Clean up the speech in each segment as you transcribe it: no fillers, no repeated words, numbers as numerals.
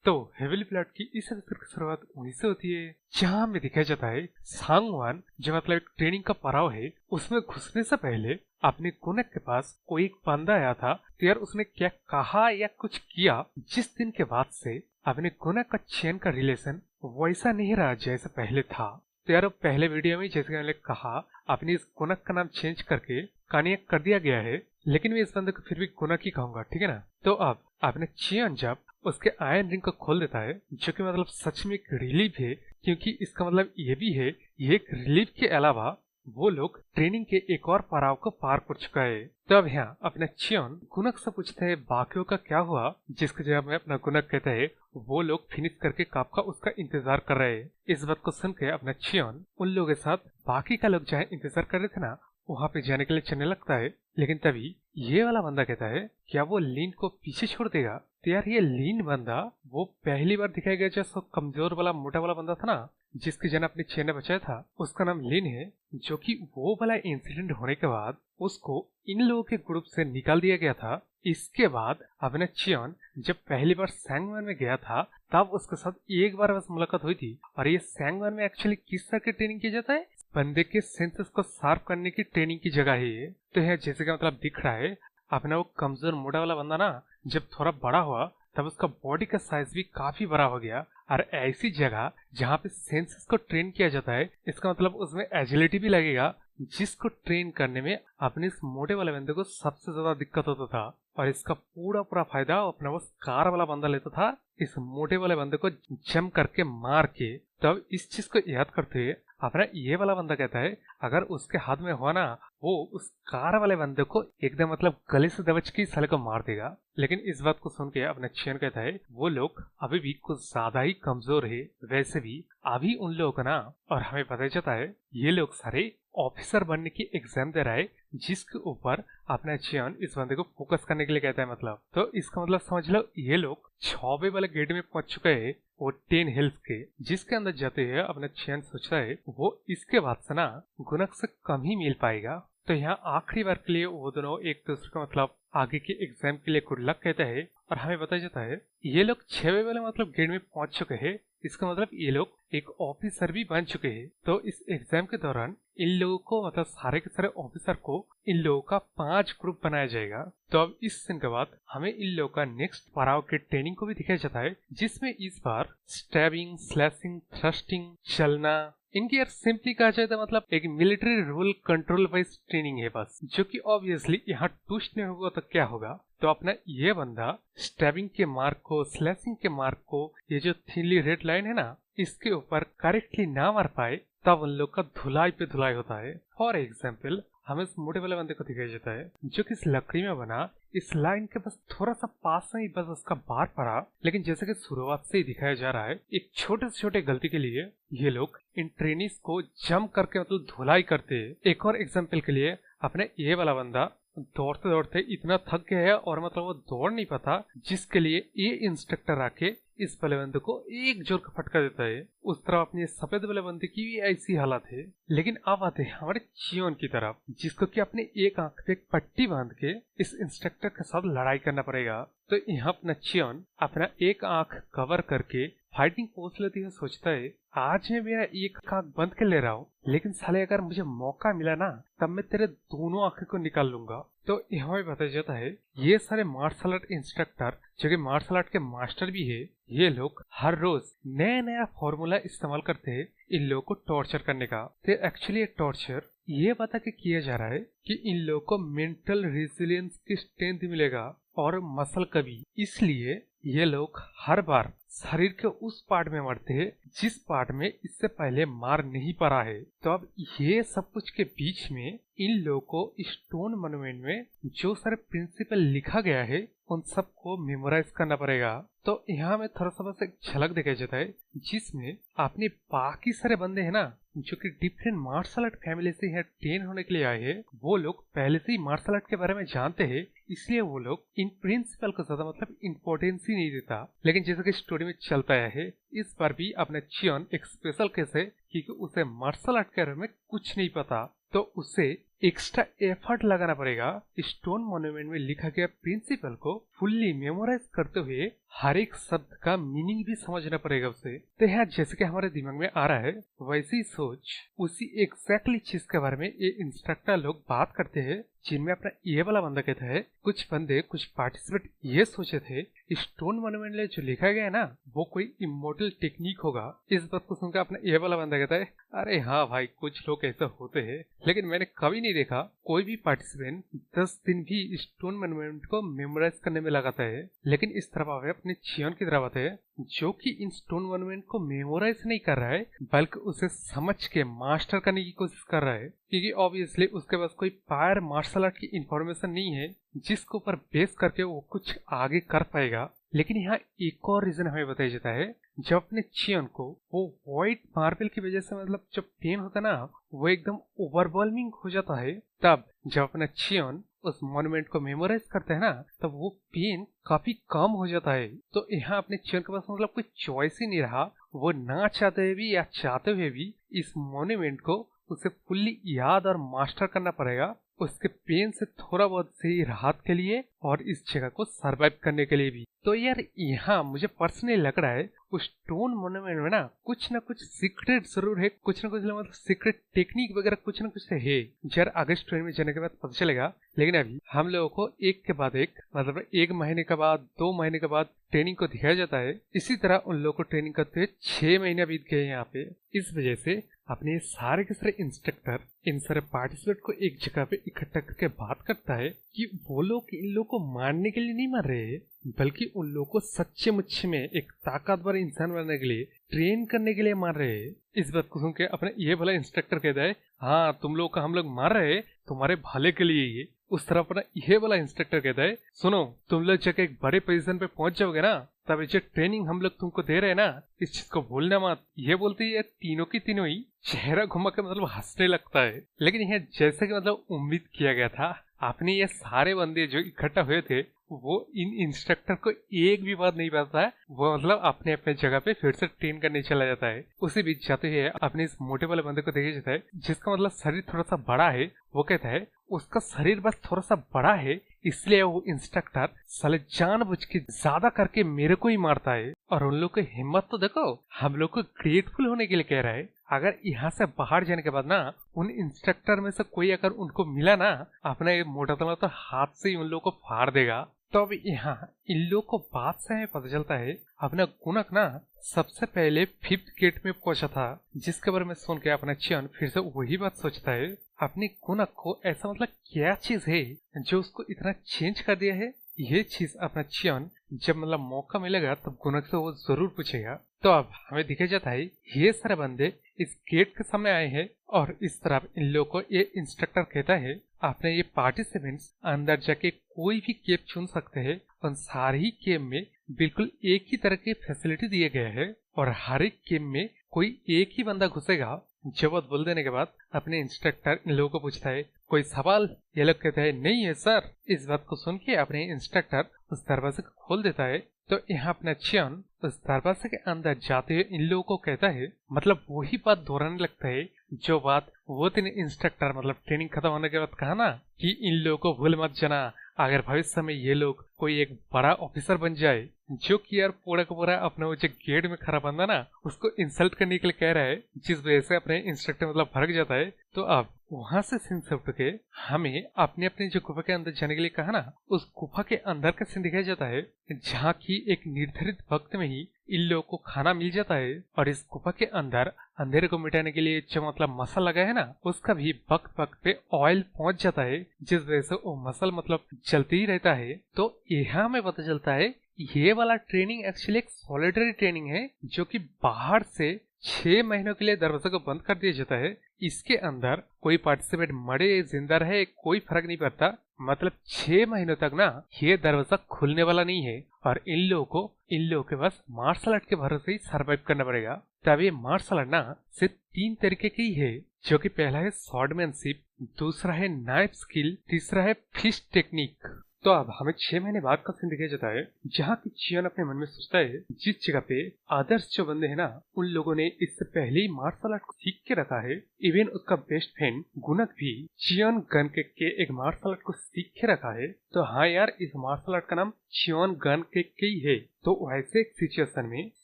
तो heavily flood की इस एपिसोड की शुरुआत वहीं से होती है जहां हमें दिखाया जाता है सांगवान जो मतलब एक ट्रेनिंग का पड़ाव है उसमें घुसने से पहले अपने कुनक के पास कोई एक बंदा आया था। तो यार उसने क्या कहा या कुछ किया जिस दिन के बाद से अपने कुनक का चैन का रिलेशन वैसा नहीं रहा जैसे पहले था। तो यार पहले वीडियो में जैसे मैंने कहा अपनी इस कुनक का नाम चेंज करके कानिया कर दिया गया है, लेकिन मैं इस बंदे को फिर भी कुनक ही कहूंगा, ठीक है ना। तो अब अपने चियन जब उसके आयरन रिंग को खोल देता है जो कि मतलब सच में एक रिलीफ है, क्योंकि इसका मतलब ये भी है ये एक रिलीफ के अलावा वो लोग ट्रेनिंग के एक और पड़ाव को पार कर चुका है। तो अब यहाँ अपने चियन कुनक से पूछते हैं बाकियों का क्या हुआ, जिसके जवाब में अपना कुनक कहता है वो लोग फिनिश करके काफका उसका इंतजार कर रहे हैं। इस बात को सुन के अपना चियन उन लोगों के साथ बाकी का लोग चाहे इंतजार कर रहे थे ना वहां पे जाने के लिए चलने लगता है। लेकिन तभी ये वाला बंदा कहता है क्या वो लीन को पीछे छोड़ देगा। तो यार ये लीन बंदा वो पहली बार दिखाया गया जो कमजोर वाला मोटा वाला बंदा था ना जिसकी जन अपनी चेन ने बचाया था, उसका नाम लीन है। जो कि वो वाला इंसिडेंट होने के बाद उसको इन लोगों के ग्रुप से निकाल दिया गया था। इसके बाद अपने चियन जब पहली बार सैंगवन में गया था तब उसके साथ एक बार बस मुलाकात हुई थी। और ये सैंगवन में एक्चुअली किस तरह की ट्रेनिंग की जाता है, बंदे के सेंसेस को शार्प करने की ट्रेनिंग की जगह है ये। तो है जैसे का मतलब दिख रहा है अपना वो कमजोर मोटा वाला बंदा ना जब थोड़ा बड़ा हुआ तब उसका बॉडी का साइज भी काफी बड़ा हो गया। और ऐसी जगह जहाँ पे सेंसेस को ट्रेन किया जाता है इसका मतलब उसमें एजिलिटी भी लगेगा, जिसको ट्रेन करने में अपने इस मोटे वाले बंदे को सबसे ज्यादा दिक्कत होता था। और इसका पूरा पूरा फायदा अपना वो कार वाला बंदा लेता था इस मोटे वाले बंदे को जम करके मार के। तब इस चीज को याद करते हुए अपना ये वाला बंदा कहता है अगर उसके हाथ में हुआ ना वो उस कार वाले बंदे को एकदम मतलब गले से दबोच के साले को मार देगा। लेकिन इस बात को सुन के अपना चैन कहता है वो लोग अभी भी कुछ ज्यादा ही कमजोर है, वैसे भी अभी उन लोगों का ना, और हमें पता चलता है ये लोग सारे ऑफिसर बनने की एग्जाम दे रहा है जिसके ऊपर अपना चयन इस बंदे को फोकस करने के लिए कहता है। मतलब तो इसका मतलब समझ लो ये लोग 6वें वाले गेट में पहुंच चुके हैं वो 10 हिल्स के, जिसके अंदर जाते हुए अपना चयन सोचता है वो इसके बाद से ना गुनक से कम ही मिल पाएगा। तो यहाँ आखिरी बार के लिए वो दोनों एक दूसरे को मतलब आगे के एग्जाम के लिए गुड लक कहता है। और हमें बताया जाता है ये लोग 6वें वाले मतलब गेट में पहुंच चुके हैं, इसका मतलब ये लोग एक ऑफिसर भी बन चुके हैं। तो इस एग्जाम के दौरान इन लोगों को मतलब सारे के सारे ऑफिसर को इन लोगों का 5 ग्रुप बनाया जाएगा। तो अब इस सीन के बाद हमें इन लोगों का नेक्स्ट पड़ाव के ट्रेनिंग को भी दिखाया जाता है जिसमें इस बार स्टैबिंग, स्लैशिंग, थ्रस्टिंग, चलना, इनकी यार सिंपली कहा जाए तो मतलब एक military rule control wise training है बस, जो कि ऑब्वियसली यहाँ ट्विस्ट नहीं होगा तो क्या होगा। तो अपना ये बंदा स्टैबिंग के मार्क को, स्लैशिंग के मार्क को, ये जो थिनली रेड लाइन है ना इसके ऊपर करेक्टली ना मार पाए तब उन लोग का धुलाई पे धुलाई होता है। फॉर एग्जाम्पल हमें इस मोटे वाले बंदे को दिखाया जाता है जो कि इस लकड़ी में बना इस लाइन के बस थोड़ा सा पास में ही बस उसका बार पड़ा। लेकिन जैसे कि शुरुआत से ही दिखाया जा रहा है एक छोटे से छोटे गलती के लिए ये लोग इन ट्रेनिस को जम करके मतलब धुलाई करते हैं। एक और एग्जाम्पल के लिए अपने ये वाला बंदा दौड़ते दौड़ते इतना थक गया है और मतलब वो दौड़ नहीं पाता, जिसके लिए ये इंस्ट्रक्टर आके इस वाले बंदे को एक जोर का फटका देता है। उस तरह अपनी सफेद वाले बंदे की भी ऐसी हालत है। लेकिन अब आते हैं हमारे चियोन की तरफ, जिसको कि अपने एक आंख पे एक पट्टी बांध के इस इंस्ट्रक्टर के साथ लड़ाई करना पड़ेगा। तो यहाँ अपना चियोन अपना एक आंख कवर करके फाइटिंग पोज लेते हुए सोचता है आज मैं मेरा एक आंख बंद कर ले रहा हूँ, लेकिन साले अगर मुझे मौका मिला ना तब मैं तेरे दोनों आंखें को निकाल लूंगा। तो यहाँ भी बताया जाता है ये सारे मार्शल आर्ट इंस्ट्रक्टर जो कि मार्शल आर्ट के मास्टर भी है, ये लोग हर रोज नया नया फॉर्मूला इस्तेमाल करते हैं इन लोगों को टॉर्चर करने का। तो एक्चुअली ये टॉर्चर ये बता के किया जा रहा है कि इन लोगों को मेंटल रेजिलियंस की स्ट्रेंथ मिलेगा और मसल का भी। इसलिए ये लोग हर बार शरीर के उस पार्ट में मरते हैं जिस पार्ट में इससे पहले मार नहीं पड़ा है। तो अब ये सब कुछ के बीच में इन लोगों को स्टोन मॉन्यूमेंट में जो सारे प्रिंसिपल लिखा गया है उन सबको मेमोराइज करना पड़ेगा। तो यहाँ में थोड़ा सा बस एक झलक दिखाया जाता है जिसमें अपने बाकी सारे बंदे हैं ना जो कि डिफरेंट मार्शल आर्ट फैमिली से यहाँ ट्रेन होने के लिए आए हैं, वो लोग पहले से ही मार्शल आर्ट के बारे में जानते हैं, इसलिए वो लोग इन प्रिंसिपल को ज्यादा मतलब इम्पोर्टेंस ही नहीं देता। लेकिन जैसे कि स्टोरी में चलता है इस बार भी अपना चियन एक स्पेशल केस है क्योंकि उसे मार्शल आर्ट के बारे में कुछ नहीं पता, तो उसे एक्स्ट्रा एफर्ट लगाना पड़ेगा स्टोन मॉन्यूमेंट में लिखा गया प्रिंसिपल को फुल्ली मेमोराइज करते हुए हर एक शब्द का मीनिंग भी समझना पड़ेगा उसे। तो यहाँ जैसे कि हमारे दिमाग में आ रहा है वैसी सोच उसी एग्जैक्टली चीज के बारे में ये इंस्ट्रक्टर लोग बात करते हैं, जिनमें अपना ये वाला बंदा कहता है कुछ बंदे कुछ पार्टिसिपेट ये सोचे थे स्टोन मॉन्यूमेंट में जो लिखा गया है ना वो कोई इमोर्टल टेक्निक होगा। इस बात को सुनकर अपना ये वाला बंदा कहता है अरे हाँ भाई कुछ लोग ऐसा होते हैं, लेकिन मैंने कभी नहीं देखा कोई भी पार्टिसिपेंट 10 दिन भी स्टोन मॉन्यूमेंट को मेमोराइज करने में लगाता है। लेकिन इस तरफ आवे अपने चियोन की तरफ आते हैं जो कि इन स्टोन मॉन्यूमेंट को मेमोराइज नहीं कर रहा है बल्कि उसे समझ के मास्टर करने की कोशिश कर रहा है, क्योंकि ऑब्वियसली उसके पास कोई फायर मार्शल आर्ट की इंफॉर्मेशन नहीं है जिसके ऊपर बेस करके वो कुछ आगे कर पाएगा। लेकिन यहाँ एक और रीजन हमें बताया जाता है, जब अपने चियन को वो व्हाइट मार्बल की वजह से मतलब जब पेन होता है ना वो एकदम ओवरवेलमिंग हो जाता है, तब जब अपना चियन उस मॉन्यूमेंट को मेमोराइज करते हैं ना तब वो पेन काफी कम हो जाता है। तो यहाँ अपने चियन के पास मतलब कोई चॉइस ही नहीं रहा, वो ना चाहते हुए भी या चाहते हुए भी इस मॉन्यूमेंट को उसे फुल्ली याद और मास्टर करना पड़ेगा, उसके पेन से थोड़ा बहुत सही राहत के लिए और इस जगह को सरवाइव करने के लिए भी। तो यार यहाँ मुझे पर्सनली लग रहा है उस स्टोन मॉन्यूमेंट में ना कुछ सीक्रेट जरूर है, कुछ ना कुछ मतलब सीक्रेट टेक्निक वगैरह कुछ ना कुछ है। यार आगे स्टोरी में जाने के बाद पता चलेगा, लेकिन अभी हम लोगों को एक के बाद एक मतलब 1 महीने के बाद 2 महीने के बाद ट्रेनिंग को दिखाया जाता है। इसी तरह उन लोगों को ट्रेनिंग करते हुए 6 महीने बीत गए यहाँ पे। इस वजह से अपने सारे के सारे इंस्ट्रक्टर इन सारे पार्टिसिपेंट को एक जगह पे इकट्ठा करके बात करता है कि वो लोग इन लोगों को मारने के लिए नहीं मार रहे बल्कि उन लोगों को सच्चे मुच्चे में एक ताकतवर इंसान बनने के लिए ट्रेन करने के लिए मार रहे हैं। इस बात को सुन के अपने ये भला इंस्ट्रक्टर कहता है हाँ तुम लोग का हम लोग मार रहे हैं तुम्हारे भले के लिए ये। उस तरह अपना ये वाला इंस्ट्रक्टर कहता है सुनो तुम लोग जब एक बड़े पोजीशन पे पहुंच जाओगे ना तब जो ट्रेनिंग हम लोग तुमको दे रहे हैं ना इस चीज को भूलना मत। ये बोलते ही तीनों की तीनों ही चेहरा घुमा के मतलब हंसने लगता है। लेकिन यह जैसे कि मतलब उम्मीद किया गया था, आपने ये सारे बंदे जो इकट्ठा हुए थे वो इन इंस्ट्रक्टर को एक भी बात नहीं बताता है, वो मतलब अपने अपने जगह पे फिर से ट्रेन करने चला जाता है। उसी बीच जाते हुए अपने इस मोटे वाले बंदे को देखा जाता है जिसका मतलब शरीर थोड़ा सा बड़ा है। वो कहता है उसका शरीर बस थोड़ा सा बड़ा है इसलिए वो इंस्ट्रक्टर साले जानबूझ के ज्यादा करके मेरे को ही मारता है। और उन लोग की हिम्मत तो देखो, हम लोग को ग्रेटफुल होने के लिए कह रहा है। अगर यहाँ से बाहर जाने के बाद ना उन इंस्ट्रक्टर में से कोई अगर उनको मिला ना अपना ये मोटा तला तो हाथ से ही उन लोग को फाड़ देगा। तो अब यहाँ इन लोग को बात से हमें पता चलता है अपना गुनक ना सबसे पहले 5th गेट में पहुंचा था, जिसके बारे में सुन के अपना चियन फिर से वही बात सोचता है अपने गुनक को ऐसा मतलब क्या चीज है जो उसको इतना चेंज कर दिया है। ये चीज अपना चियन जब मतलब मौका मिलेगा तब गुनक से वो जरूर पूछेगा। तो अब हमें दिखा जाता है ये सारे बंदे इस गेट के सामने आए हैं और इस तरफ इन लोगों को ये इंस्ट्रक्टर कहता है आपने ये पार्टिसिपेंट्स अंदर जाके कोई भी केव चुन सकते हैं। उन सारे ही केव में बिल्कुल एक ही तरह के फैसिलिटी दिए गए हैं और हर एक केव में कोई एक ही बंदा घुसेगा। जवाब बोल देने के बाद अपने इंस्ट्रक्टर इन लोगों को पूछता है कोई सवाल। ये लोग कहते हैं नहीं है सर। इस बात को सुन के अपने इंस्ट्रक्टर उस दरवाजे को खोल देता है। तो यहाँ अपना चियन उस दरवाजे के अंदर जाते हुए इन लोगों को कहता है मतलब वही बात दोहराने लगता है जो बात वो तीन इंस्ट्रक्टर मतलब ट्रेनिंग खत्म होने के बाद कहा ना कि इन लोगों को भूल मत जाना, अगर भविष्य में ये लोग कोई एक बड़ा ऑफिसर बन जाए जो कि यार पूरा का पूरा अपने वो जो गेट में खड़ा बंदा ना उसको इंसल्ट करने के लिए कह रहा है, जिस वजह से अपने इंस्ट्रक्टर मतलब भड़क जाता है। तो अब वहां से सीन से उठ के हमें अपने अपने जो गुफा के अंदर जाने के लिए कहा ना उस गुफा के अंदर का सीन दिखाया जाता है जहाँ की एक निर्धारित वक्त में ही इन लोगों को खाना मिल जाता है। और इस गुफा के अंदर अंधेरे को मिटाने के लिए जो मतलब मसल लगा है ना उसका भी वक्त वक्त पे ऑयल पहुंच जाता है, जिस वजह से वो मसल मतलब चलते ही रहता है। तो यहाँ हमें पता चलता है ये वाला ट्रेनिंग एक्चुअली एक सॉलिटरी ट्रेनिंग है जो कि बाहर से 6 महीनों के लिए दरवाजे को बंद कर दिया जाता है। इसके अंदर कोई पार्टिसिपेंट मरे जिंदा रहे कोई फर्क नहीं पड़ता, मतलब 6 महीनों तक ना ये दरवाजा खुलने वाला नहीं है। और इन लोगों के पास मार्शल आर्ट के भरोसे ही सर्वाइव करना पड़ेगा। तब ये मार्शल आर्ट ना सिर्फ 3 तरीके की है, जो कि पहला है स्वॉर्डमैनशिप, दूसरा है नाइफ स्किल, तीसरा है फिस्ट टेक्निक। तो अब हमें 6 महीने बाद का सीन दिखाया जाता है, जहाँ की चियन अपने मन में सोचता है जिस जगह पे आदर्श जो बंदे हैं ना, उन लोगों ने इससे पहले ही मार्शल आर्ट को सीख के रखा है। इवन उसका बेस्ट फ्रेंड गुनक भी चियन गन के एक मार्शल आर्ट को सीख के रखा है। तो हाँ यार, इस मार्शल आर्ट का नाम चियन गन के ही है। तो वैसे एक सिचुएशन में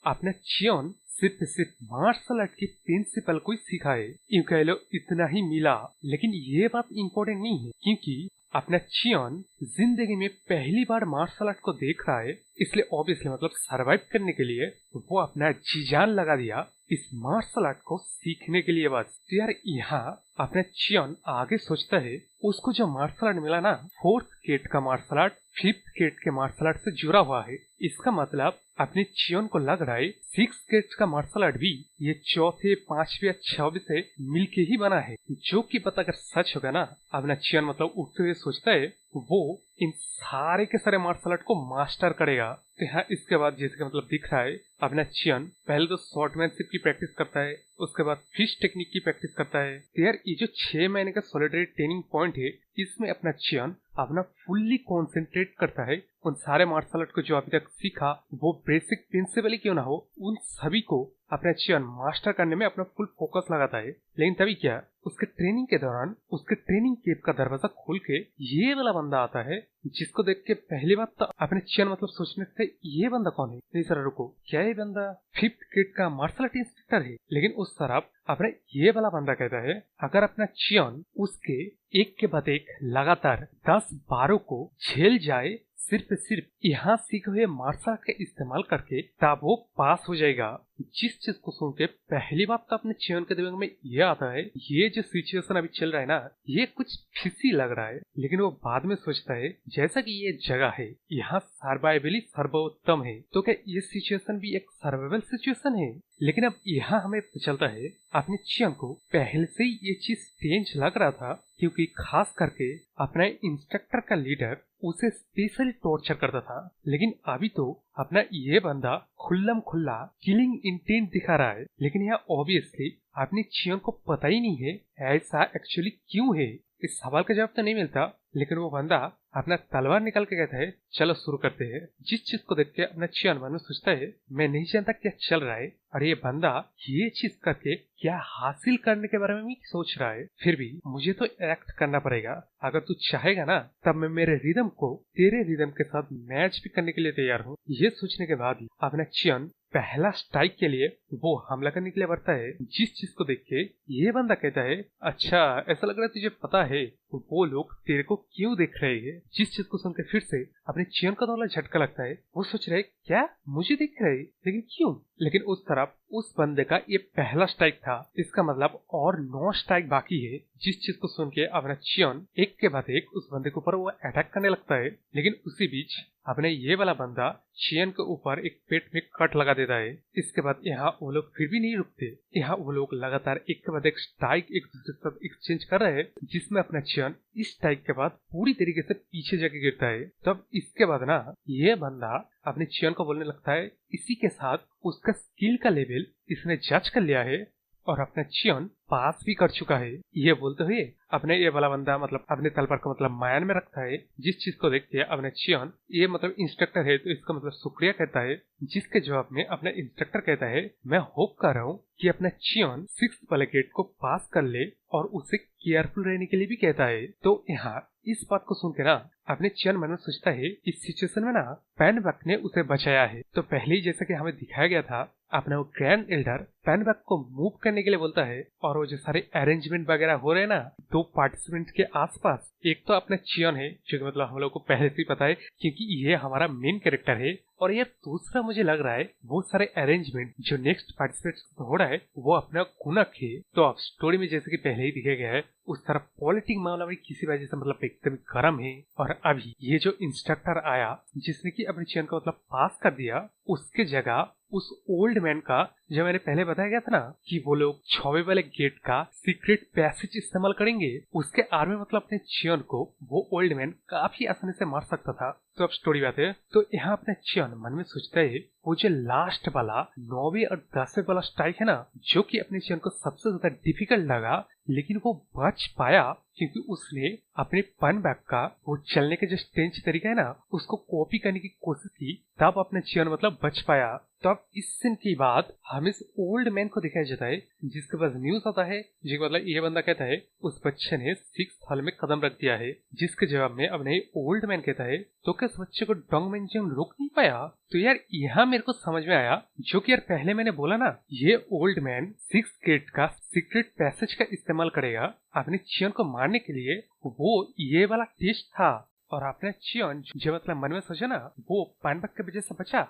अपने चियन सिर्फ मार्शल आर्ट की प्रिंसिपल को ही सिखा है, यूं कह लो इतना ही मिला। लेकिन ये बात इम्पोर्टेंट नहीं है, क्योंकि अपना चियन जिंदगी में पहली बार मार्शल आर्ट को देख रहा है, इसलिए ऑब्वियसली मतलब सरवाइव करने के लिए वो अपना जी जान लगा दिया इस मार्शल आर्ट को सीखने के लिए बस। तो यार यहाँ अपना चियन आगे सोचता है, उसको जो मार्शल आर्ट मिला ना, 4th गेट का मार्शल आर्ट 5th गेट के मार्शल आर्ट से जुड़ा हुआ है। इसका मतलब अपने चियन को लग रहा है 6th गेट का मार्शल आर्ट भी ये 4थे 5वें या 6वें से मिलके ही बना है। जो कि पता अगर सच होगा ना, अपना चियन मतलब उठते हुए सोचता है वो इन सारे के सारे मार्शल आर्ट को मास्टर करेगा। तो यहाँ इसके बाद जैसे कि मतलब दिख रहा है, अपना चियन पहले तो शॉर्टमैनशिप की प्रैक्टिस करता है, उसके बाद फिश टेक्निक की प्रैक्टिस करता है। तो यार ये जो 6 महीने का सॉलिडरी ट्रेनिंग पॉइंट है, इसमें अपना चियन अपना फुल्ली कॉन्सेंट्रेट करता है उन सारे मार्शल आर्ट को जो अभी तक सीखा, वो बेसिक प्रिंसिपल ही क्यों ना हो, उन सभी को अपना चियन मास्टर करने में अपना फुल फोकस लगाता है। लेकिन तभी क्या, उसके ट्रेनिंग के दौरान उसके ट्रेनिंग कैंप का दरवाजा खोल के ये वाला बंदा आता है, जिसको देख के पहली बात तो अपने चियन मतलब सोचने थे ये बंदा कौन है। नहीं सर रुको, क्या ये बंदा 5th गेट का मार्शल आर्ट इंस्ट्रक्टर है? लेकिन उस तरफ अपने ये वाला बंदा कहता है, अगर अपना चियन उसके एक के बाद एक लगातार 10-12 को झेल जाए सिर्फ यहाँ सीखे हुए मार्शल आर्ट का इस्तेमाल करके, तब वो पास हो जाएगा। जिस चीज को सुन के पहली बात तो अपने चियन के दिमाग में ये आता है, ये जो सिचुएशन अभी चल रहा है ना, ये कुछ फिसी लग रहा है। लेकिन वो बाद में सोचता है, जैसा कि ये जगह है यहाँ सर्वाइवल ही सर्वोत्तम है, तो क्या ये सिचुएशन भी एक सर्वाइवल सिचुएशन है? लेकिन अब यहाँ हमें पता चलता है अपने चियन को पहले से ही ये चीज स्ट्रेंज लग रहा था, क्योंकि खास करके अपना इंस्ट्रक्टर का लीडर उसे स्पेशली टॉर्चर करता था। लेकिन अभी तो अपना ये बंदा खुल्लम खुल्ला किलिंग इंटेंट दिखा रहा है। लेकिन यहाँ ऑब्वियसली अपने चियन को पता ही नहीं है ऐसा एक्चुअली क्यों है। इस सवाल का जवाब तो नहीं मिलता, लेकिन वो बंदा अपना तलवार निकाल के कहता है चलो शुरू करते हैं। जिस चीज को देख के अपना चियन मन में सोचता है, मैं नहीं जानता क्या चल रहा है, और ये बंदा ये चीज करके क्या हासिल करने के बारे में भी सोच रहा है। फिर भी मुझे तो एक्ट करना पड़ेगा, अगर तू चाहेगा ना तब मैं मेरे रिदम को तेरे रिदम के साथ मैच भी करने के लिए तैयार हूँ। ये सोचने के बाद ही अपना चियन पहला स्ट्राइक के लिए वो हमला करने के लिए बढ़ता है। जिस चीज को देख के ये बंदा कहता है, अच्छा ऐसा लग रहा है तुझे पता है वो लोग तेरे को क्यों देख रहे हैं। जिस चीज को सुनकर फिर से अपने चियन का थोड़ा झटका लगता है। वो सोच रहे क्या मुझे देख रहे, लेकिन क्यों? लेकिन उस तरफ उस बंदे का ये पहला स्ट्राइक था, इसका मतलब और 9 स्ट्राइक बाकी है। जिस चीज को सुन के अपना चियन एक के बाद एक उस बंदे के ऊपर वो अटैक करने लगता है। लेकिन उसी बीच अपने ये वाला बंदा चियन के ऊपर एक पेट में कट लगा देता है। इसके बाद यहाँ वो लोग फिर भी नहीं रुकते, यहाँ वो लोग लगातार एक के बाद एक स्ट्राइक एक दूसरे के साथ एक्सचेंज कर रहे हैं, जिसमें अपना चियन इस स्ट्राइक के बाद पूरी तरीके से पीछे जाके गिरता है। तब इसके बाद ना ये बंदा अपने चियन को बोलने लगता है, इसी के साथ उसका स्किल का लेवल इसने जज कर लिया है और अपना चियन पास भी कर चुका है। ये बोलते हुए अपने ये वाला बंदा मतलब अपने तलवार को मतलब मायन में रखता है। जिस चीज को देख के अपने चियन ये मतलब इंस्ट्रक्टर है तो इसका मतलब शुक्रिया कहता है, जिसके जवाब में अपना इंस्ट्रक्टर कहता है, मैं होप कर रहा हूँ कि अपना चियन 6th वाले गेट को पास कर ले, और उसे केयरफुल रहने के लिए भी कहता है। तो यहाँ इस बात को सुन के ना अपने चियन मन में सोचता है, इस सिचुएशन में ना पैनबक ने उसे बचाया है। तो पहले ही जैसा कि हमें दिखाया गया था, अपना वो ग्रैंड एल्डर पैनबक को मूव करने के लिए बोलता है, और वो जो सारे अरेंजमेंट वगैरह हो रहे हैं ना 2 पार्टिसिपेंट के आसपास, एक तो अपना चियन है जो कि मतलब हम लोग को पहले से ही पता है क्योंकि ये हमारा मेन कैरेक्टर है, और ये दूसरा मुझे लग रहा है वो सारे अरेंजमेंट जो नेक्स्ट पार्टिसिपेट हो रहा है वो अपना गुनक है। तो अब स्टोरी में जैसे कि पहले ही दिखाया गया है, उस तरफ पॉलिटिक मामला में किसी वजह से मतलब एकदम गर्म है, और अभी ये जो इंस्ट्रक्टर आया जिसने की अपने चियन को मतलब पास कर दिया, उसके जगह उस ओल्ड मैन का, जो मैंने पहले बताया गया था ना कि वो लोग 6वें वाले गेट का सीक्रेट पैसेज इस्तेमाल करेंगे, उसके आर्मी मतलब अपने चियन को वो ओल्ड मैन काफी आसानी से मार सकता था। तो अब स्टोरी बात है, तो यहाँ अपने चियन मन में सोचता है, वो जो लास्ट वाला 9वें और 10वें वाला स्ट्राइक है ना, जो कि अपने चियन को सबसे ज्यादा डिफिकल्ट लगा, लेकिन वो बच पाया क्योंकि उसने अपने पन बैग का वो चलने का जो स्टेंच तरीका है ना उसको कॉपी करने की कोशिश की, तब अपना चियन मतलब बच पाया। तो अब इस सीन की बात हम इस ओल्ड मैन को दिखाया जाता है जिसके पास न्यूज आता है, जो मतलब ये बंदा कहता है उस बच्चे ने 6th हॉल में कदम रख दिया है, जिसके जवाब में अब नहीं ओल्ड मैन कहता है तो क्या इस बच्चे को डोंगमेंजियन रोक नहीं पाया। तो यार यहाँ मेरे को समझ में आया, जो कि यार पहले मैंने बोला ना, ये ओल्ड मैन 6th गेट का सीक्रेट पैसेज का इस्तेमाल करेगा अपने चियन को मारने के लिए। वो ये वाला टेस्ट था और अपने चियन जो मतलब मन में सोचा ना वो पैनबैग के वजह से बचा,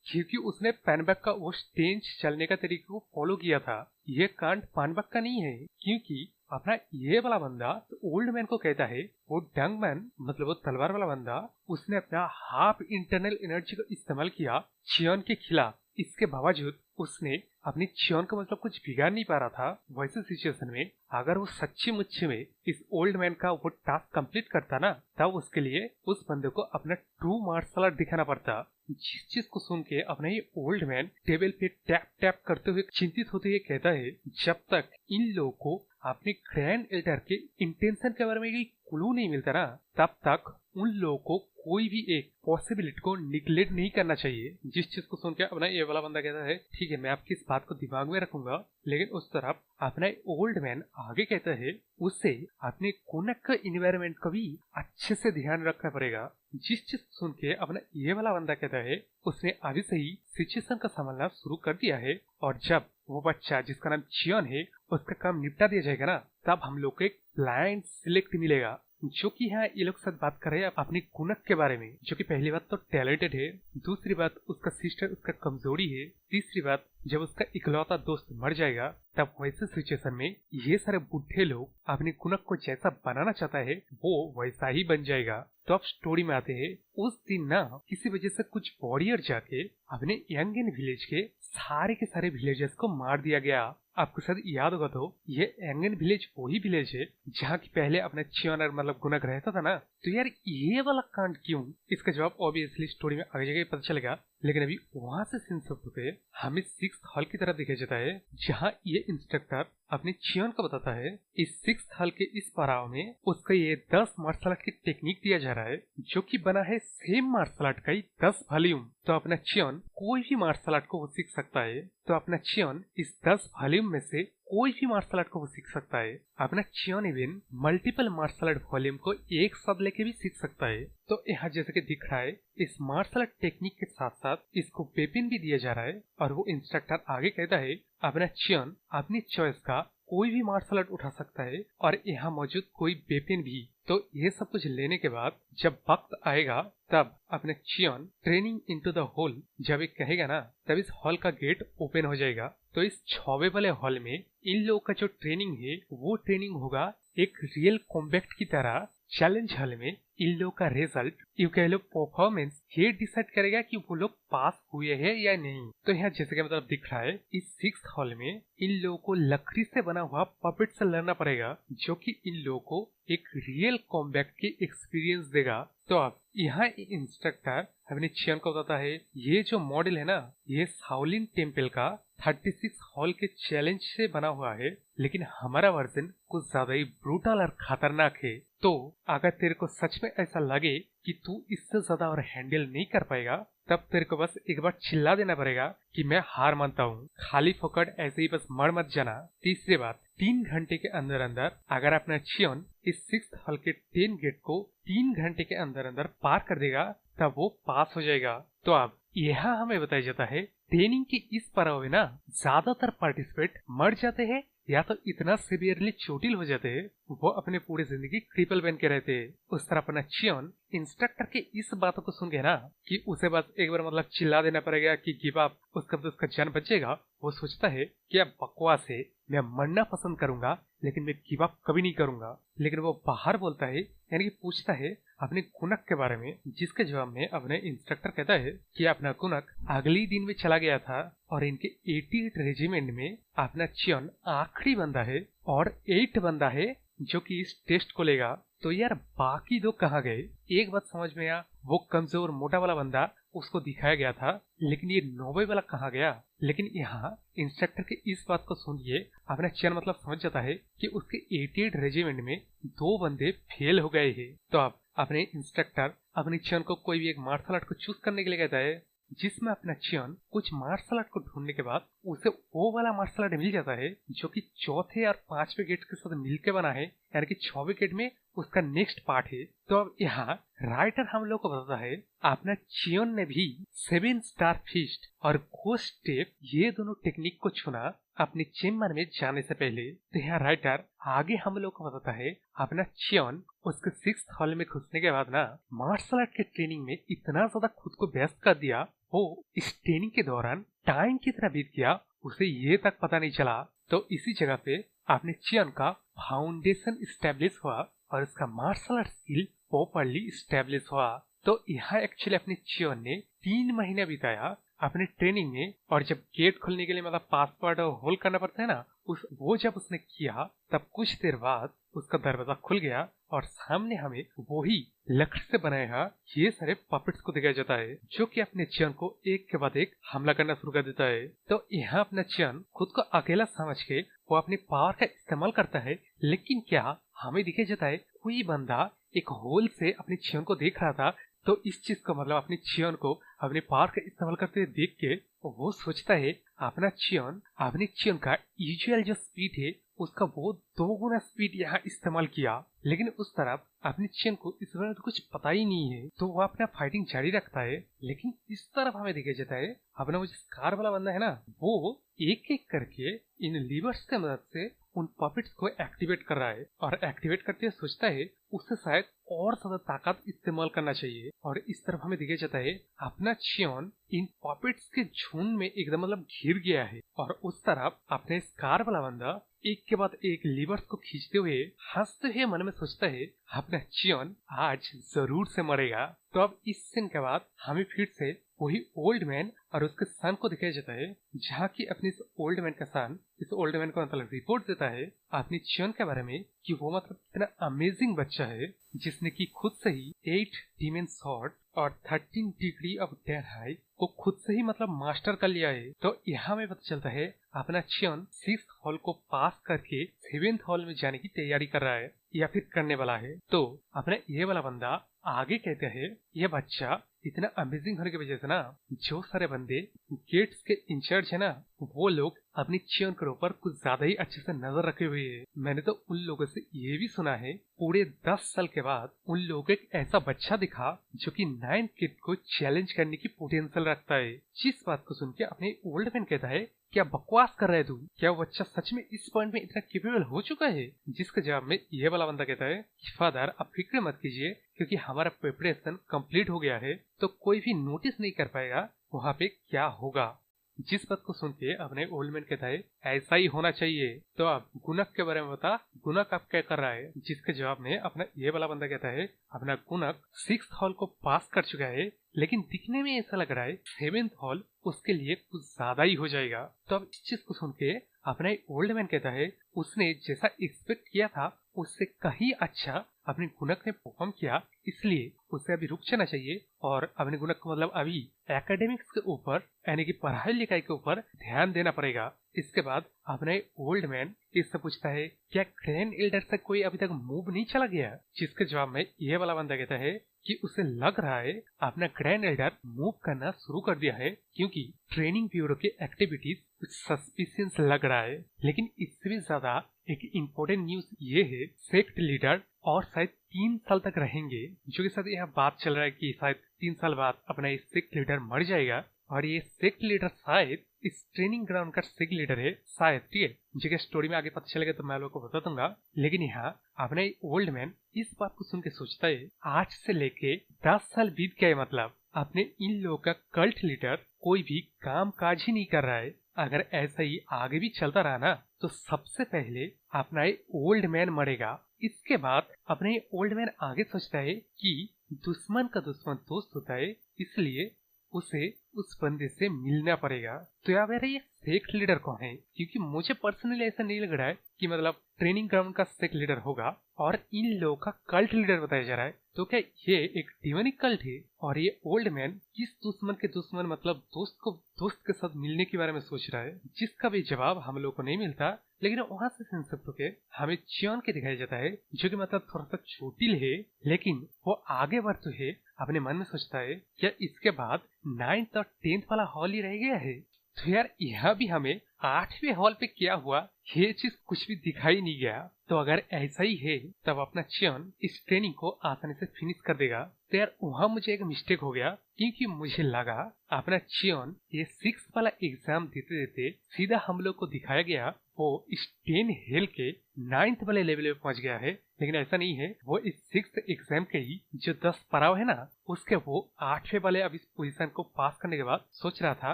क्योंकि उसने पैनबैग का वो स्टेंच चलने का तरीके को फॉलो किया था। ये कांड पैनबैग का नहीं है, क्योंकि अपना ये वाला बंदा तो ओल्ड मैन को कहता है वो डंग मैन मतलब वो तलवार वाला बंदा उसने अपना हाफ इंटरनल एनर्जी का इस्तेमाल किया चियन के खिलाफ। इसके बावजूद उसने अपनी चियन को मतलब कुछ बिगाड़ नहीं पा रहा था। वैसे सिचुएशन में अगर वो सच्ची मुच्ची में इस ओल्ड मैन का वो टास्क कंप्लीट करता ना, तब उसके लिए उस बंदे को अपना ट्रू मार्शल आर्ट दिखाना पड़ता। जिस चीज को सुन के अपना ये ओल्ड मैन टेबल पे टैप टैप करते हुए चिंतित होते हुए कहता है, जब तक इन लोगों को अपने ग्रैंड एल्डर के इंटेंशन के बारे में कोई क्लू नहीं मिलता ना, तब तक उन लोगों को कोई भी एक पॉसिबिलिटी को निगलेक्ट नहीं करना चाहिए। जिस चीज को सुन के अपना ये वाला बंदा कहता है ठीक है मैं आपकी इस बात को दिमाग में रखूंगा, लेकिन उस तरफ अपना ओल्ड मैन आगे कहता है उसे अपने कोनक का इन्वायरमेंट का भी अच्छे से ध्यान रखना पड़ेगा। जिस चीज सुन के अपना ये वाला बंदा कहता है उसने अभी से ही सिचुएशन का संभालना शुरू कर दिया है, और जब वो बच्चा जिसका नाम चियन है उसका काम निपटा दिया जाएगा ना, तब हम लोग को एक ब्लाइंड सिलेक्ट मिलेगा। जो कि यहाँ ये लोग साथ बात कर रहे हैं अपनी कुनक के बारे में, जो कि पहली बात तो टैलेंटेड है, दूसरी बात उसका सिस्टर उसका कमजोरी है, तीसरी बात जब उसका इकलौता दोस्त मर जाएगा तब वैसे सिचुएशन में ये सारे बुढ़े लोग अपनी कुनक को जैसा बनाना चाहता है वो वैसा ही बन जाएगा। तो अब स्टोरी में आते हैं। उस दिन ना किसी वजह से कुछ वॉरियर जाके अपने यंगन विलेज के सारे विलेजर्स को मार दिया गया। आपको शायद याद होगा तो ये एंगन विलेज वही विलेज है जहाँ की पहले अपने चियनर मतलब गुनक रहता था ना। तो यार ये वाला कांड क्यों, इसका जवाब ऑब्वियसली स्टोरी में आगे जगह पता चलेगा, लेकिन अभी वहां से सीन सब होते हमें 6th हॉल की तरफ दिखाया जाता है जहाँ ये इंस्ट्रक्टर अपने चियन को बताता है इस 6th हॉल के इस पड़ाव में उसको ये 10 मार्शल आर्ट की टेक्निक दिया जा रहा है जो कि बना है सेम मार्शल आर्ट का ही 10 वॉल्यूम। तो अपना चियन कोई भी मार्शल आर्ट को वो सीख सकता है। तो अपना चियन इस 10 वॉल्यूम में से कोई भी मार्शल आर्ट को वो सीख सकता है। अपना चियन even multiple martial art volume को एक साथ लेके भी सीख सकता है। तो यहाँ जैसे कि दिख रहा है इस मार्शल आर्ट टेक्निक के साथ साथ इसको वेपन भी दिया जा रहा है, और वो इंस्ट्रक्टर आगे कहता है अपना चियन अपनी चॉइस का कोई भी मार्शल आर्ट उठा सकता है और यहाँ मौजूद कोई वेपन भी। तो ये सब कुछ लेने के बाद जब वक्त आएगा तब अपने चियन ट्रेनिंग इनटू द हॉल जब एक कहेगा ना, तब इस हॉल का गेट ओपन हो जाएगा। तो इस 6वें वाले हॉल में इन लोगों का जो ट्रेनिंग है वो ट्रेनिंग होगा एक रियल कॉम्बैट की तरह। चैलेंज हॉल में इन लोगों का रिजल्ट यू कह लो परफॉर्मेंस ये डिसाइड करेगा कि वो लोग पास हुए हैं या नहीं। तो यहाँ जैसे कि मतलब दिख रहा है इस 6th हॉल में इन लोगों को लकड़ी से बना हुआ पपेट से लड़ना पड़ेगा, जो कि इन लोगों को एक रियल कॉम्बैट की एक्सपीरियंस देगा। तो अब यहाँ इंस्ट्रक्टर अपने चियन को बताता है ये जो मॉडल है ना ये शाओलिन टेम्पल का 36 हॉल के चैलेंज से बना हुआ है, लेकिन हमारा वर्जन कुछ ज्यादा ही ब्रूटल और खतरनाक है। तो अगर तेरे को सच में ऐसा लगे कि तू इससे ज्यादा और हैंडल नहीं कर पाएगा, तब तेरे को बस एक बार चिल्ला देना पड़ेगा कि मैं हार मानता हूँ। खाली फोकट ऐसे ही बस मर मत जाना। तीसरी बात, 3 घंटे के अंदर अंदर अगर अपना चियन इस 6th हॉल के 10 गेट को 3 घंटे के अंदर अंदर पार कर देगा तब वो पास हो जाएगा। तो अब यहाँ हमें बताया जाता है ट्रेनिंग की इस पड़ाव में ना ज्यादातर पार्टिसिपेट मर जाते हैं या तो इतना सिवियरली चोटिल हो जाते हैं वो अपने पूरी जिंदगी क्रिपल बन के रहते हैं। उस तरह अपना चियन इंस्ट्रक्टर के इस बातों को सुन के ना कि उसे बस एक बार मतलब चिल्ला देना पड़ेगा कि गिव अप, उसका तो उसका जान बचेगा। वो सोचता है कि अब बकवास है, मैं मरना पसंद करूंगा लेकिन मैं गिव अप कभी नहीं करूंगा। लेकिन वो बाहर बोलता है यानी कि पूछता है अपने कुनक के बारे में, जिसके जवाब में अपने इंस्ट्रक्टर कहता है कि अपना कुनक अगले दिन में चला गया था और इनके 88 रेजिमेंट में अपना चियन आखिरी बंदा है और 8 बंदा है जो कि इस टेस्ट को लेगा। तो यार बाकी दो कहाँ गए? एक बात समझ में आ, वो कमजोर मोटा वाला बंदा उसको दिखाया गया था, लेकिन ये नोवे वाला कहाँ गया। लेकिन यहाँ इंस्ट्रक्टर के इस बात को सुन के अपना चियन मतलब समझ जाता है कि उसके 88 रेजिमेंट में 2 बंदे फेल हो गए हैं। तो अब अपने इंस्ट्रक्टर अपने चियन को कोई भी एक मार्शल आर्ट को चूज करने के लिए कहता है, जिसमें अपना चियन कुछ मार्शल आर्ट को ढूंढने के बाद उसे वो वाला मार्शल आर्ट मिल जाता है जो कि चौथे और 5वें गेट के साथ मिलकर बना है, यानी कि 6वें गेट में उसका नेक्स्ट पार्ट है। तो अब यहाँ राइटर हम लोग को बताता है अपना चियन ने भी 7 स्टार फिस्ट और घोस्ट स्टेप ये दोनों टेक्निक को चुना अपने चेम्बर में जाने से पहले। तो यहाँ राइटर आगे हम लोग को बताता है अपना चियन उसके 6th हॉल में घुसने के बाद ना मार्शल आर्ट के ट्रेनिंग में इतना ज्यादा खुद को व्यस्त कर दिया, वो इस ट्रेनिंग के दौरान टाइम कितना बीत गया उसे ये तक पता नहीं चला। तो इसी जगह पे अपने चियन का फाउंडेशन स्टेब्लिश हुआ और उसका martial art skill properly establish हुआ। तो यहाँ एक्चुअली अपने चियन ने 3 महीने बिताया अपने ट्रेनिंग में, और जब गेट खोलने के लिए मतलब पासवर्ड होल्ड करना पड़ता है ना, वो जब उसने किया तब कुछ देर बाद उसका दरवाजा खुल गया और सामने हमें वही लकड़ी से बनाया ये सारे पपेट्स को दिखाया जाता है, जो कि अपने चियन को एक के बाद एक हमला करना शुरू कर देता है। तो यहाँ अपना चियन खुद को अकेला समझ के वो अपनी पावर का इस्तेमाल करता है, लेकिन क्या हमें दिखाया जाता है कोई बंदा एक होल से अपने चियन को देख रहा था। तो इस चीज को मतलब अपने चियन को अपने पावर का इस्तेमाल करते हुए देख के वो सोचता है अपने चियन का यूजुअल जो स्पीड है उसका वो 2 गुना स्पीड यहाँ इस्तेमाल किया। लेकिन उस तरफ अपने चियन को इस बारे में कुछ पता ही नहीं है, तो वो अपना फाइटिंग जारी रखता है। लेकिन इस तरफ हमें दिखाया जाता है अपना वो जो स्कार वाला बंदा है ना, वो एक एक करके इन लीवर्स की मदद से उन पपेट्स को एक्टिवेट कर रहा है, और एक्टिवेट करते हुए सोचता है उससे शायद और ज्यादा ताकत इस्तेमाल करना चाहिए। और इस तरफ हमें दिखाया जाता है अपना चियन इन पपेट्स के झुंड में एकदम मतलब घिर गया है, और उस तरफ अपने स्कार वाला बंदा एक के बाद एक लीवर्स को खींचते हुए हंसते हुए मन में सोचता है अपना चियन आज जरूर से मरेगा। तो अब इस सीन के बाद हमें फिर से वही ओल्ड मैन और उसके सन को दिखाया जाता है, जहाँ की अपने इस ओल्ड मैन का सन इस ओल्ड मैन को मतलब रिपोर्ट देता है अपने चियन के बारे में कि वो मतलब इतना अमेजिंग बच्चा है जिसने की खुद से ही 8 डीमन सॉर्ड और 13 डिग्री ऑफ डेथ हाई को खुद से ही मतलब मास्टर कर लिया है। तो यहाँ में पता चलता है अपना चियन 6th हॉल को पास करके 7th हॉल में जाने की तैयारी कर रहा है या फिर करने वाला है। तो अपना ये वाला बंदा आगे कहते हैं ये बच्चा इतना अमेजिंग होने की वजह से ना जो सारे बंदे गेट्स के इंचार्ज है ना, वो लोग अपनी चियन के ऊपर कुछ ज्यादा ही अच्छे से नजर रखे हुए है। मैंने तो उन लोगों से ये भी सुना है पूरे 10 साल के बाद उन लोगों को एक ऐसा बच्चा दिखा जो कि 9th किड को चैलेंज करने की पोटेंशियल रखता है। जिस बात को सुन के अपने ओल्ड मैन कहता है क्या बकवास कर रहे तू, क्या वो बच्चा सच में इस पॉइंट में इतना केपेबल हो चुका है। जिसके जवाब में ये वाला बंदा कहता है कि फादर आप फिक्र मत कीजिए, क्योंकि हमारा प्रिपरेशन कंप्लीट हो गया है, तो कोई भी नोटिस नहीं कर पाएगा वहाँ पे क्या होगा। जिस बात को सुन के अपने ओल्ड मैन कहता है ऐसा ही होना चाहिए। तो अब गुनक के बारे में बता, गुनक अब क्या कर रहा है। जिसके जवाब में अपना ये वाला बंदा कहता है अपना गुनक 6th हॉल को पास कर चुका है, लेकिन दिखने में ऐसा लग रहा है 7th हॉल उसके लिए कुछ ज्यादा ही हो जाएगा। तो अब इस चीज को सुन के अपना ओल्ड मैन कहता है उसने जैसा एक्सपेक्ट किया था उससे कहीं अच्छा अपने गुनक ने परफॉर्म किया, इसलिए उसे अभी रुक जाना चाहिए और अपने गुनक को मतलब अभी एकेडमिक्स के ऊपर यानी कि पढ़ाई लिखाई के ऊपर ध्यान देना पड़ेगा। इसके बाद अपने ओल्ड मैन इससे पूछता है क्या ग्रैंड एल्डर से कोई अभी तक मूव नहीं चला गया। जिसके जवाब में ये वाला बंदा कहता है कि उसे लग रहा है अपना ग्रैंड एल्डर मूव करना शुरू कर दिया है, क्योंकि ट्रेनिंग ब्यूरो की एक्टिविटीज कुछ सस्पिशियस लग रहा है। लेकिन इससे भी ज्यादा एक इम्पोर्टेंट न्यूज ये है सेक्ट लीडर और शायद 3 साल तक रहेंगे, जो के साथ यह बात चल रहा है कि शायद 3 साल बाद अपना ये सेक्ट लीडर मर जाएगा, और ये सेक्ट लीडर शायद इस ट्रेनिंग ग्राउंड का सेक्ट लीडर है शायद। ठीक है, जो स्टोरी में आगे पता चलेगा तो मैं लोगों को बता दूंगा। लेकिन यहाँ अपने ओल्ड मैन इस बात को सुन के सोचता है आज से लेके 10 साल बीत गए, मतलब अपने इन लोगों का कल्ट लीडर कोई भी काम काज ही नहीं कर रहा है। अगर ऐसा ही आगे भी चलता रहा ना तो सबसे पहले अपना ये ओल्ड मैन मरेगा। इसके बाद अपने ओल्ड मैन आगे सोचता है कि दुश्मन का दुश्मन दोस्त होता है, इसलिए उसे उस बंदे से मिलना पड़ेगा। तो यार मेरा ये फेक लीडर कौन है? क्योंकि मुझे पर्सनली ऐसा नहीं लग रहा है कि मतलब ट्रेनिंग ग्राउंड का फेक लीडर होगा और इन लोगों का कल्ट लीडर बताया जा रहा है। तो क्या ये एक डिमोनिक कल्ट है? और ये ओल्ड मैन किस दुश्मन के दुश्मन मतलब दोस्त के साथ मिलने के बारे में सोच रहा है, जिसका भी जवाब हम लोग को नहीं मिलता। लेकिन वहां से संक्षिप्त होके हमें चियोन के दिखाया जाता है, जो कि मतलब थोड़ा सा चोटिल है, लेकिन वो आगे बढ़ते है अपने मन में सोचता है क्या इसके बाद 9th और 10th वाला हॉल ही रह गया है। तो यार यहाँ भी हमें 8वें हॉल पे क्या हुआ ये चीज कुछ भी दिखाई नहीं गया। तो अगर ऐसा ही है तब अपना चियोन इस ट्रेनिंग को आसानी से फिनिश कर देगा। तो यार वहाँ मुझे एक मिस्टेक हो गया, क्योंकि मुझे लगा अपना चियोन ये 6th वाला एग्जाम देते देते सीधा हम लोग को दिखाया गया वो इस 10 हेल के 9th वाले लेवल में पहुंच गया है। लेकिन ऐसा नहीं है, वो इस 6th एग्जाम के ही जो 10 पड़ाव है ना, उसके वो 8वें वाले अब इस पोजीशन को पास करने के बाद सोच रहा था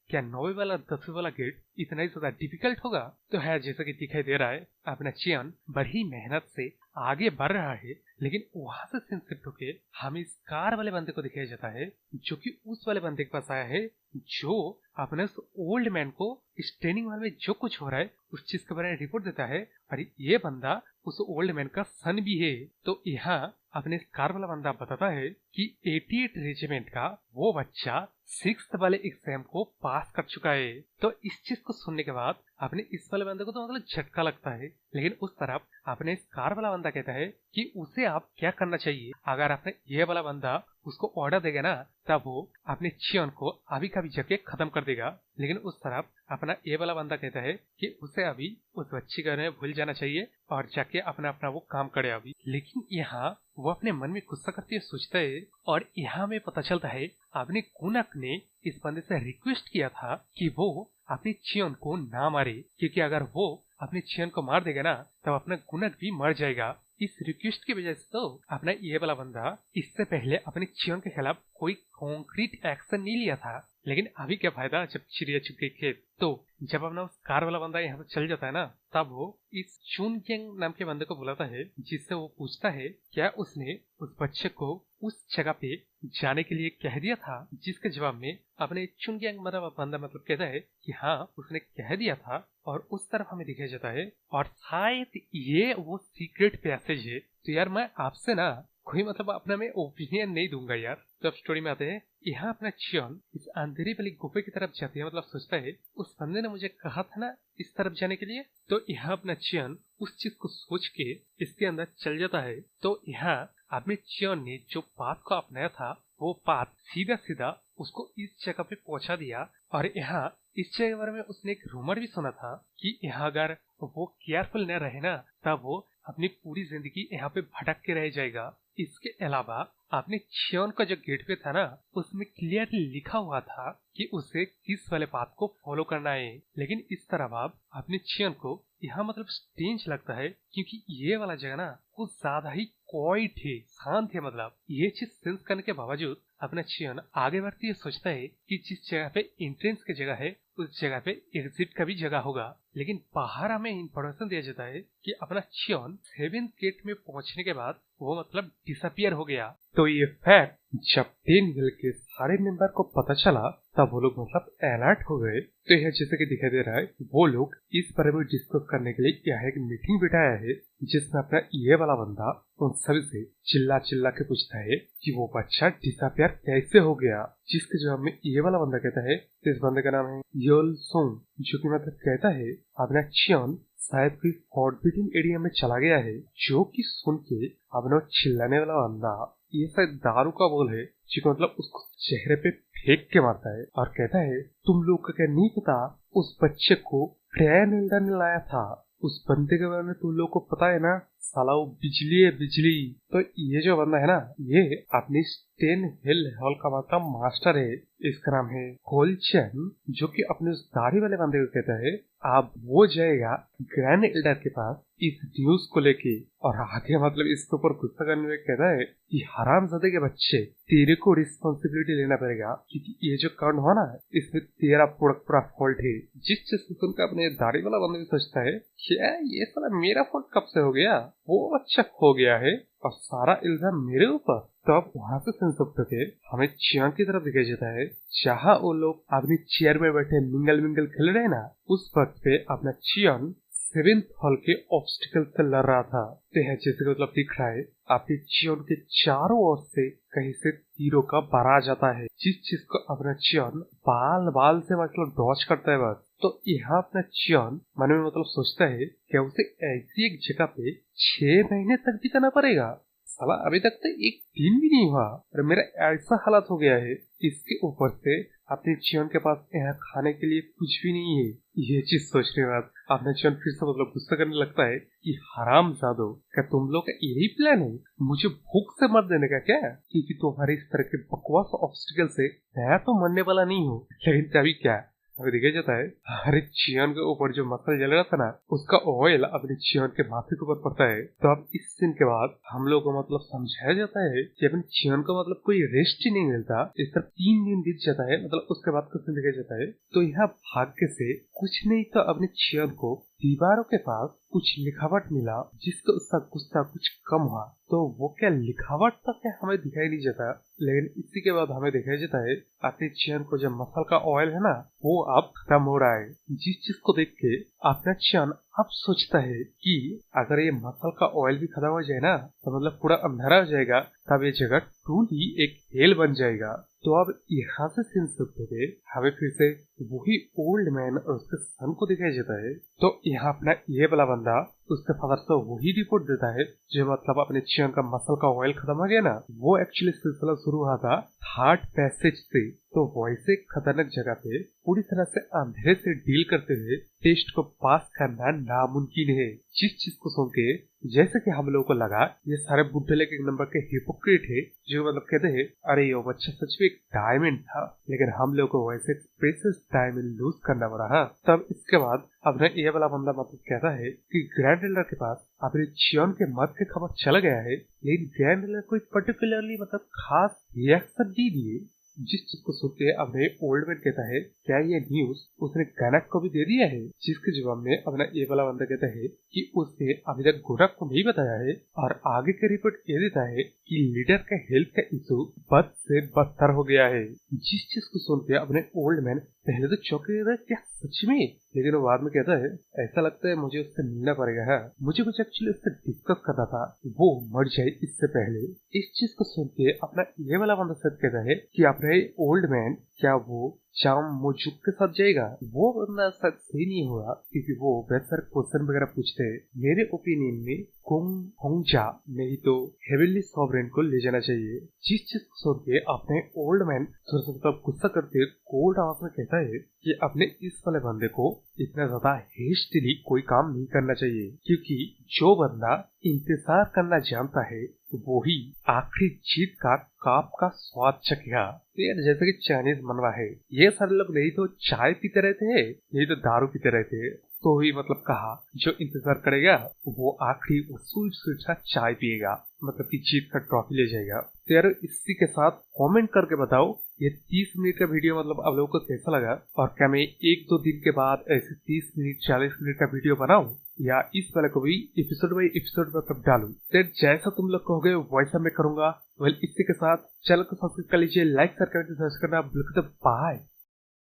क्या 9वें वाला 10वें वाला गेट इतना ही ज्यादा डिफिकल्ट होगा। तो है जैसा कि दिखाई दे रहा है अपना चियोन बड़ी मेहनत से आगे बढ़ रहा है। लेकिन वहां से सीन शिफ्ट होके हमें इस कार वाले बंदे को दिखाया जाता है, जो कि उस वाले बंदे के पास आया है जो अपने उस ओल्ड मैन को इस ट्रेनिंग वाले में जो कुछ हो रहा है उस चीज के बारे में रिपोर्ट देता है। और ये बंदा उस ओल्ड मैन का सन भी है। तो यहाँ अपने कार वाला बंदा बताता है कि 88 रेजिमेंट का वो बच्चा 6th वाले एग्जाम को पास कर चुका है। तो इस चीज को सुनने के बाद अपने इस वाले बंदे को तो मतलब झटका लगता है। लेकिन उस तरफ अपने इस कार वाला बंदा कहता है कि उसे आप क्या करना चाहिए। अगर अपने ये वाला बंदा उसको ऑर्डर देगा ना, तब वो अपने चियोन को अभी का भी जगह खत्म कर देगा। लेकिन उस तरफ अपना ये वाला बंदा कहता है कि उसे अभी उस बच्ची के बारे में भूल जाना चाहिए और जाके अपना अपना वो काम करे अभी। लेकिन यहाँ वो अपने मन में गुस्सा करते हुए सोचता है, और यहाँ में पता चलता है अपने कुनक ने इस बंदे से रिक्वेस्ट किया था कि वो अपने चियोन को ना मारे, क्योंकि अगर वो अपने चियोन को मार देगा ना तब अपना कुनक भी मर जाएगा। इस रिक्वेस्ट की वजह से तो अपना ये वाला बंदा इससे पहले अपने चियोन के खिलाफ कोई कॉन्क्रीट एक्शन नहीं लिया था। लेकिन अभी क्या फायदा जब चिड़िया चुग गई खेत। तो जब अपना उस कार वाला बंदा यहाँ से चल जाता है ना, तब वो इस चुन गेंग नाम के बंदे को बुलाता है, जिससे वो पूछता है क्या उसने उस बच्चे को उस जगह पे जाने के लिए कह दिया था। जिसके जवाब में अपने चुन गेंग बंदा मतलब कहता है कि हाँ उसने कह दिया था। और उस तरफ हमें दिखाया जाता है और शायद ये वो सीक्रेट पैसेज है। तो यार मैं आपसे ना कोई मतलब अपना मैं ओपिनियन नहीं दूंगा यार। तो अब स्टोरी में आते हैं। यहाँ अपना चियोन इस अंधेरी वाली गुफे की तरफ जाती है, मतलब सोचता है उस बंदे ने मुझे कहा था ना इस तरफ जाने के लिए। तो यहाँ अपना चियोन उस चीज को सोच के इसके अंदर चल जाता है। तो यहाँ अपने चियोन ने जो पाथ को अपनाया था वो पाथ सीधा सीधा उसको इस जगह पे पहुंचा दिया। और यहाँ इस जगह के बारे में उसने एक रूमर भी सुना था कि यहाँ अगर वो केयरफुल न रहे ना तब वो अपनी पूरी जिंदगी यहाँ पे भटक के रह जाएगा। इसके अलावा आपने चियोन का जो गेट पे था ना उसमें क्लियरली लिखा हुआ था कि उसे किस वाले पाथ को फॉलो करना है। लेकिन इस तरह आप अपने चियोन को यहाँ मतलब स्ट्रेंज लगता है, क्योंकि ये वाला जगह ना कुछ ज्यादा ही क्वाइट है, शांत है। मतलब ये चीज सेंस करने के बावजूद अपना चियोन आगे बढ़ती है, सोचता है कि जिस जगह पे एंट्रेंस की जगह है उस जगह पे एग्जिट का भी जगह होगा। लेकिन बाहर हमें इंफॉर्मेशन दिया जाता है कि अपना चियोन 7th गेट में पहुंचने के बाद वो मतलब डिसअपियर हो गया। तो ये फैक्ट जब 10 हिल के सारे मेंबर को पता चला तब वो लोग मतलब अलर्ट हो गए। तो यह जैसे कि दिखाई दे रहा है वो लोग इस बारे में डिस्कस करने के लिए यहाँ एक मीटिंग बिठाया है, जिसमें अपना ये वाला बंदा उन सभी से चिल्ला चिल्ला के पूछता है कि वो बच्चा डिसअपियर कैसे हो गया। जिसके जवाब में ये वाला बंदा कहता है, इस बंदे का नाम है योल सोंग, जो कि मतलब कहता है अपना चियोन शायद कोई फॉरबिडन एरिया में चला गया है। जो कि सुन के अपना चिल्लाने वाला बंदा ये शायद दारू का बोल है, जो मतलब उसको चेहरे पे फेंक के मारता है और कहता है तुम लोग को क्या नहीं पता उस बच्चे को ट्रेन एल्डर ने लाया था। उस बंदे के बारे में तुम लोग को पता है ना, साला वो बिजली है बिजली। तो ये जो बंदा है ना ये अपनी 10 हिल हॉल का मतलब मास्टर है। इसका नाम है होल चैन, जो कि अपने उस दाढ़ी वाले बंदे को कहता है आप वो जाएगा ग्रैंड एल्डर के पास इस न्यूज को लेके। और आगे मतलब इसके ऊपर गुस्सा करने में कहता है कि हरामजादे के बच्चे तेरे को रिस्पॉन्सिबिलिटी लेना पड़ेगा, क्योंकि ये जो कांड हुआ ना इसमें तेरा पूरा फॉल्ट है। जिस चीज को सुनकर अपने दाढ़ी वाला बंदा भी सोचता है क्या ये साला मेरा फॉल्ट कब से हो गया, वो बच्चा खो गया है और सारा इल्जाम मेरे ऊपर। तो अब वहाँ से सेंस होते थे हमें चियन की तरफ दिखाई जाता है, जहाँ वो लोग अपनी चेयर में बैठे मिंगल मिंगल खेल रहे हैं ना, उस वक्त पे अपना चियन 7th हॉल के ऑब्स्टिकल से लड़ रहा था। जैसे मतलब दिख रहा है आपके चियन के चारों ओर से कहीं से तीरों का बार आ जाता है, जिस चीज को अपना चियन बाल बाल से मतलब डॉज करता है बस। तो यहाँ अपना चियन मन में मतलब सोचता है कि उसे ऐसी एक जगह पे 6 महीने तक बिताना पड़ेगा। साला अभी तक तो एक दिन भी नहीं हुआ और मेरा ऐसा हालत हो गया है। इसके ऊपर से अपने चियन के पास यहाँ खाने के लिए कुछ भी नहीं है। ये चीज सोचने के बाद अपना चियन फिर से मतलब गुस्सा करने लगता है कि हराम जादो, क्या तुम लोग का यही प्लान है मुझे भूख से मर देने का क्या? क्योंकि तुम्हारे इस तरह के बकवास ऑब्स्टिकल से मैं तो मरने वाला नहीं हूँ। लेकिन तभी क्या अभी देखा जाता है हर एक चियन के ऊपर जो मसल जल रहा था ना, उसका ऑयल अपने चियन के माथे के ऊपर पड़ता है। तो अब इस सीन के बाद हम लोग को मतलब समझाया जाता है कि अपने चियन को मतलब कोई रेस्ट ही नहीं मिलता। इस तरह 3 दिन बीत जाता है, मतलब उसके बाद कुछ दिन देखा जाता है। तो यहाँ भाग्य से कुछ नहीं तो अपने चियन को दीवारों के पास कुछ लिखावट मिला, जिसको उसका गुस्सा कुछ कम हुआ। तो वो क्या लिखावट तक क्या हमें दिखाई नहीं जाता, लेकिन इसी के बाद हमें दिखाई जाता है अपने चियन को जो मसल का ऑयल है ना, वो अब खत्म हो रहा है। जिस चीज को देख के अपना चियन अब सोचता है कि अगर ये मसल का ऑयल भी खत्म हो जाए ना, तो मतलब पूरा अंधेरा हो जाएगा, तब ये जगह ट्रूली एक हेल बन जाएगा। तो अब यहाँ से सीन सकते थे हमें फिर से वही ओल्ड मैन और उसके सन को दिखाई जाता है। तो यहाँ अपना ये वाला बंदा उसके फादर से वही रिपोर्ट देता है जो मतलब अपने चियन का मसल का ऑयल खत्म हो गया ना, वो एक्चुअली सिलसिला शुरू हुआ था थर्ड पैसेज से। तो वैसे खतरनाक जगह पे पूरी तरह से अंधेरे से डील करते हुए टेस्ट को पास करना नामुमकिन है। जिस चीज को सुन के जैसे कि हम लोगों को लगा ये सारे बुढ़े लेके एक नंबर के हिपोक्रेट है, जो मतलब कहते हैं अरे ये बच्चा सच में एक डायमंड था, लेकिन हम लोग को वैसे प्रेशियस डायमंड लूज करना पड़ा। तब इसके बाद अपने ये वाला बंदा मतलब कहता है कि ग्रैंड एल्डर के पास अपने चियन के मत के खबर चला गया है, लेकिन ग्रैंड एल्डर कोई पर्टिकुलरली मतलब खास रिएक्शन नहीं दिए। जिस चीज को सुन के अपने ओल्ड मैन कहता है क्या ये न्यूज उसने गनक को भी दे दिया है, जिसके जवाब में अपना ये वाला बंदा कहता है कि उसने अभी तक गनक को नहीं बताया है, और आगे के रिपोर्ट ये देता है कि लीडर का हेल्थ का इशू बद से बदतर हो गया है। जिस चीज को सुन के अपने ओल्ड मैन पहले तो चौंक गया था, क्या सच में? लेकिन वो बाद में कहता है ऐसा लगता है मुझे उससे मिलना पड़ेगा है, मुझे कुछ एक्चुअली उससे डिस्कस करना था, वो मर जाए इससे पहले। इस चीज को सुन के अपना ये वाला बंदा सच कहता है कि अपने ओल्ड मैन क्या वो चाम मोजुक के साथ जाएगा? वो बंदा सच सही नहीं हुआ, क्योंकि वो बेहतर क्वेश्चन वगैरह पूछते हैं। मेरे ओपिनियन में कुंग होंगजा नहीं तो हेवनली सॉवरेन को ले जाना चाहिए। जिस चीज को सुन के अपने ओल्ड मैन थोड़ा सा गुस्सा करते कोल्ड आवाज में कहता है कि अपने इस वाले बंदे को इतना ज्यादा हेस्टली कोई काम नहीं करना चाहिए, क्योंकि जो बंदा इंतजार करना जानता है वही आखिरी जीत का काप का स्वाद चखेगा। जैसे कि चाइनीज मनवा है, ये सारे लोग नहीं तो चाय पीते रहते हैं नहीं तो दारू पीते रहते हैं, तो ही मतलब कहा जो इंतजार करेगा वो आखिरी स्वीट स्वीट सा चाय पिएगा, मतलब कि जीत का ट्रॉफी ले जाएगा। तो यार इसी के साथ कमेंट करके बताओ ये 30 मिनट का वीडियो मतलब आप लोगों को कैसा लगा, और क्या मैं 1-2 दिन के बाद ऐसे 30 मिनट 40 मिनट का वीडियो बनाऊं, या इस वाले को भी एपिसोड बाई एपिसोड मतलब डालूं। तो जैसा तुम लोग कहोगे वैसा मैं करूंगा। वेल इसी के साथ चैनल को सब्सक्राइब कर लीजिए, लाइक शेयर करके करना बिल्कुल। बाय।